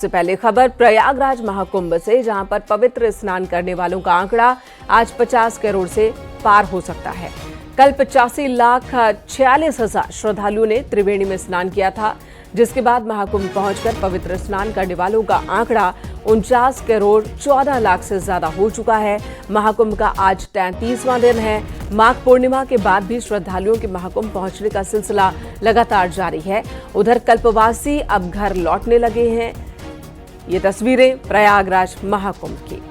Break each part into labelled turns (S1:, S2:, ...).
S1: से पहले खबर प्रयागराज महाकुंभ से, जहां पर पवित्र स्नान करने वालों का आंकड़ा आज 50 करोड़ से पार हो सकता है। कल 85,46,000 श्रद्धालुओं ने त्रिवेणी में स्नान किया था, जिसके बाद महाकुंभ पहुंचकर पवित्र स्नान करने वालों का आंकड़ा 49 करोड़ 14 लाख से ज्यादा हो चुका है। महाकुंभ का आज 33वां दिन है। माघ पूर्णिमा के बाद भी श्रद्धालुओं के महाकुंभ पहुंचने का सिलसिला लगातार जारी है। उधर कल्पवासी अब घर लौटने लगे हैं। ये तस्वीरें प्रयागराज महाकुंभ की।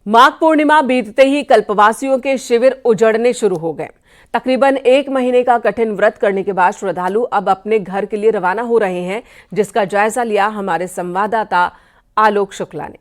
S1: माघ पूर्णिमा बीतते ही कल्पवासियों के शिविर उजड़ने शुरू हो गए। तकरीबन 1 महीने का कठिन व्रत करने के बाद श्रद्धालु अब अपने घर के लिए रवाना हो रहे हैं, जिसका जायजा लिया हमारे संवाददाता आलोक शुक्ला ने।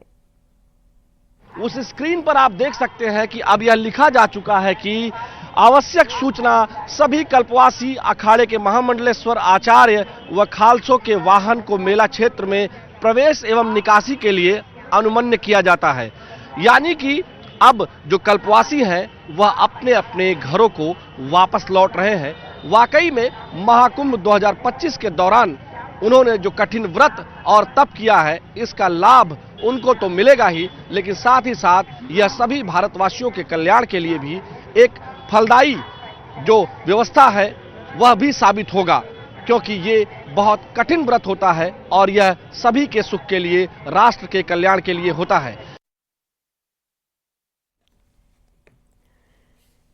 S2: उस स्क्रीन पर आप देख सकते हैं कि अब यह लिखा जा चुका है कि आवश्यक सूचना सभी कल्पवासी अखाड़े के महामंडलेश्वर आचार्य व खालसों के वाहन को मेला क्षेत्र में प्रवेश एवं निकासी के लिए अनुमन्य किया जाता है। यानी कि अब जो कल्पवासी हैं वह अपने अपने घरों को वापस लौट रहे हैं। वाकई में महाकुंभ 2025 के दौरान उन्होंने जो कठिन व्रत और तप किया है, इसका लाभ उनको तो मिलेगा ही, लेकिन साथ ही साथ यह सभी भारतवासियों के कल्याण के लिए भी एक फलदायी जो व्यवस्था है वह भी साबित होगा, क्योंकि ये बहुत कठिन व्रत होता है और यह सभी के सुख के लिए, राष्ट्र के कल्याण के लिए होता है।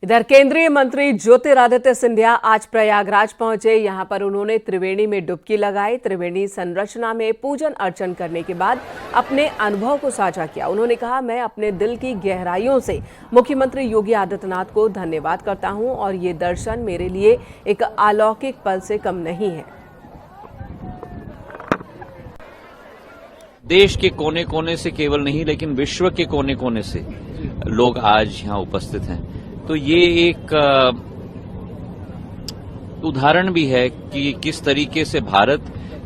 S1: इधर केंद्रीय मंत्री ज्योतिरादित्य सिंधिया आज प्रयागराज पहुंचे। यहां पर उन्होंने त्रिवेणी में डुबकी लगाई। त्रिवेणी संरचना में पूजन अर्चन करने के बाद अपने अनुभव को साझा किया। उन्होंने कहा, मैं अपने दिल की गहराइयों से मुख्यमंत्री योगी आदित्यनाथ को धन्यवाद करता हूं और ये दर्शन मेरे लिए एक अलौकिक पल से कम नहीं है।
S3: देश के कोने कोने से केवल नहीं, लेकिन विश्व के कोने कोने से लोग आज यहां उपस्थित हैं। तो ये एक उदाहरण भी है कि किस तरीके से भारत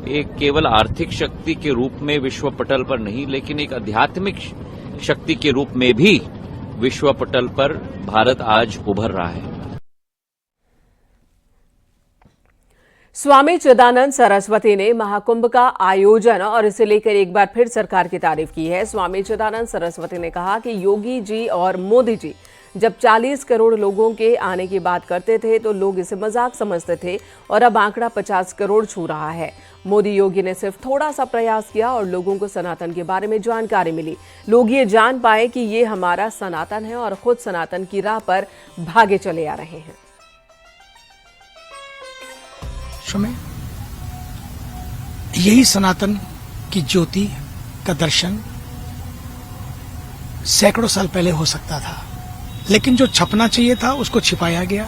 S3: एक केवल आर्थिक शक्ति के रूप में विश्व पटल पर नहीं, लेकिन एक आध्यात्मिक शक्ति के रूप में भी विश्व पटल पर भारत आज उभर रहा है।
S1: स्वामी चिदानंद सरस्वती ने महाकुंभ का आयोजन और इसे लेकर एक बार फिर सरकार की तारीफ की है। स्वामी चिदानंद सरस्वती ने कहा कि योगी जी और मोदी जी जब 40 करोड़ लोगों के आने की बात करते थे तो लोग इसे मजाक समझते थे और अब आंकड़ा 50 करोड़ छू रहा है। मोदी योगी ने सिर्फ थोड़ा सा प्रयास किया और लोगों को सनातन के बारे में जानकारी मिली। लोग ये जान पाए कि ये हमारा सनातन है और खुद सनातन की राह पर भागे चले आ रहे हैं।
S4: यही सनातन की ज्योति का दर्शन सैकड़ों साल पहले हो सकता था, लेकिन जो छपना चाहिए था उसको छिपाया गया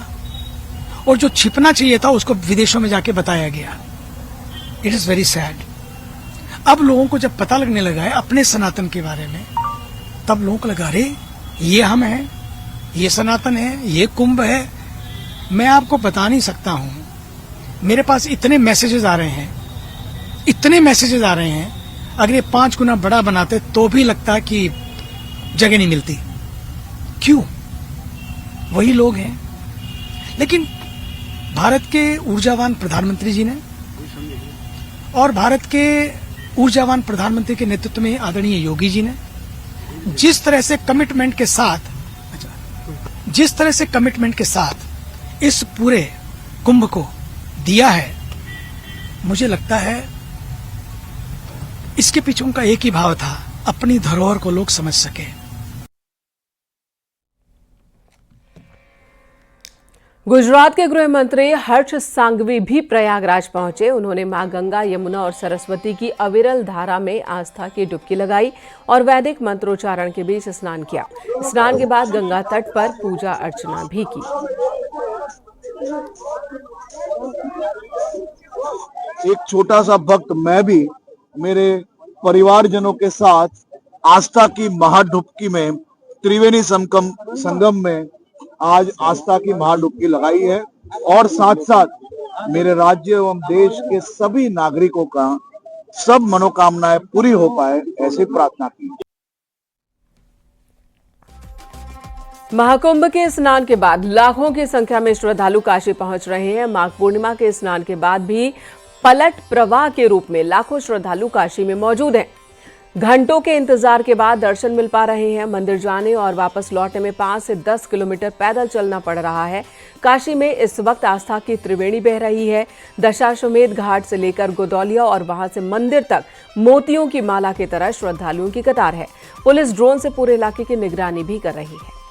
S4: और जो छिपना चाहिए था उसको विदेशों में जाके बताया गया। It is very sad. अब लोगों को जब पता लगने लगा है अपने सनातन के बारे में, तब लोगों को लगा, अरे ये हम हैं, ये सनातन है, ये कुंभ है। मैं आपको बता नहीं सकता हूं, मेरे पास इतने मैसेजेस आ रहे हैं, इतने मैसेजेस आ रहे हैं, अगर ये 5 गुना बड़ा बनाते तो भी लगता कि जगह नहीं मिलती। क्यों? वही लोग हैं। लेकिन भारत के ऊर्जावान प्रधानमंत्री जी ने और भारत के ऊर्जावान प्रधानमंत्री के नेतृत्व में आदरणीय योगी जी ने जिस तरह से कमिटमेंट के साथ इस पूरे कुंभ को दिया है, मुझे लगता है इसके पीछे उनका एक ही भाव था, अपनी धरोहर को लोग समझ सके।
S1: गुजरात के गृह मंत्री हर्ष सांघवी भी प्रयागराज पहुंचे। उन्होंने मां गंगा, यमुना और सरस्वती की अविरल धारा में आस्था की डुबकी लगाई और वैदिक मंत्रोच्चारण के बीच स्नान किया। स्नान के बाद गंगा तट पर पूजा अर्चना भी की।
S5: एक छोटा सा भक्त मैं भी मेरे परिवारजनों के साथ आस्था की महाडुबकी में त्रिवेणी संगम में आज आस्था की महाडुबकी लगाई है और साथ साथ मेरे राज्य एवं देश के सभी नागरिकों का सब मनोकामनाएं पूरी हो पाए, ऐसी प्रार्थना की।
S1: महाकुंभ के स्नान के बाद लाखों की संख्या में श्रद्धालु काशी पहुंच रहे हैं। माघ पूर्णिमा के स्नान के बाद भी पलट प्रवाह के रूप में लाखों श्रद्धालु काशी में मौजूद हैं। घंटों के इंतजार के बाद दर्शन मिल पा रहे हैं। मंदिर जाने और वापस लौटने में 5 से 10 किलोमीटर पैदल चलना पड़ रहा है। काशी में इस वक्त आस्था की त्रिवेणी बह रही है। दशाश्वमेध घाट से लेकर गोदौलिया और वहां से मंदिर तक मोतियों की माला की तरह श्रद्धालुओं की कतार है। पुलिस ड्रोन से पूरे इलाके की निगरानी भी कर रही है।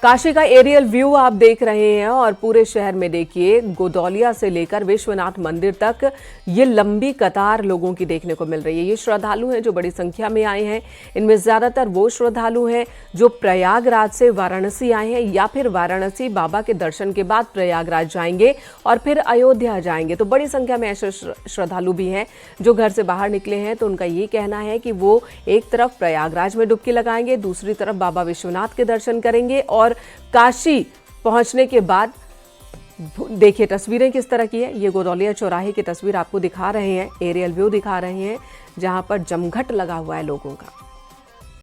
S1: काशी का एरियल व्यू आप देख रहे हैं और पूरे शहर में देखिए, गोदौलिया से लेकर विश्वनाथ मंदिर तक ये लंबी कतार लोगों की देखने को मिल रही है। ये श्रद्धालु हैं जो बड़ी संख्या में आए हैं। इनमें ज्यादातर वो श्रद्धालु हैं जो प्रयागराज से वाराणसी आए हैं या फिर वाराणसी बाबा के दर्शन के बाद प्रयागराज जाएंगे और फिर अयोध्या जाएंगे। तो बड़ी संख्या में ऐसे श्रद्धालु भी हैं जो घर से बाहर निकले हैं। तो उनका ये कहना है कि वो एक तरफ प्रयागराज में डुबकी लगाएंगे, दूसरी तरफ बाबा विश्वनाथ के दर्शन करेंगे और काशी पहुंचने के बाद देखिए तस्वीरें किस तरह की है। ये गोदौलिया चौराहे की तस्वीर आपको दिखा रहे हैं, एरियल व्यू दिखा रहे हैं, जहां पर जमघट लगा हुआ है लोगों का।